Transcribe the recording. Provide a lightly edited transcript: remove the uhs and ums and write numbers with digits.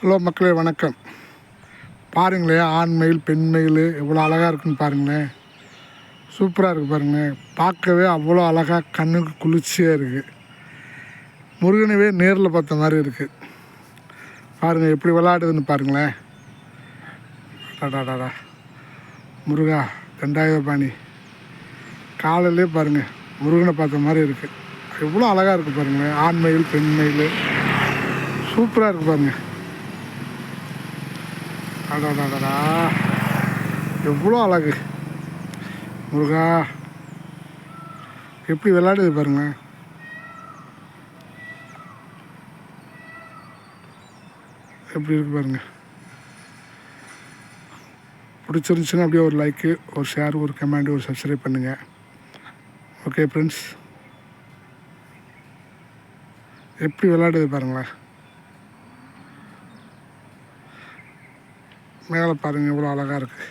Hello மக்களே, வணக்கம். பாருங்களேன், ஆண் மயில் பெண் மயில் எவ்வளோ அழகாக இருக்குன்னு பாருங்களேன். சூப்பராக இருக்குது பாருங்களேன். பார்க்கவே அவ்வளோ அழகாக கண்ணுக்கு குளிர்ச்சியாக இருக்குது. முருகனவே நேரில் பார்த்த மாதிரி இருக்குது. பாருங்கள் எப்படி விளையாடுதுன்னு பாருங்களேன். டாடாடா முருகா தண்டாயுதபாணி. காலையிலே பாருங்கள் முருகனை பார்த்த மாதிரி இருக்குது. எவ்வளோ அழகாக இருக்குது பாருங்களேன். ஆண் மயில் பெண் மயில் சூப்பராக இருக்குது பாருங்கள். அடாடாடா எவ்வளோ அழகு. முருகா எப்படி விளையாடுது பாருங்க. எப்படி இருக்கு பாருங்க. பிடிச்சிருந்துச்சுன்னா அப்படியே ஒரு லைக்கு, ஒரு ஷேர், ஒரு கமெண்ட், ஒரு சப்ஸ்கிரைப் பண்ணுங்கள். ஓகே ஃப்ரெண்ட்ஸ், எப்படி விளையாடுது பாருங்களேன். மேலே பாருங்கள் எவ்வளோ அழகாக இருக்குது.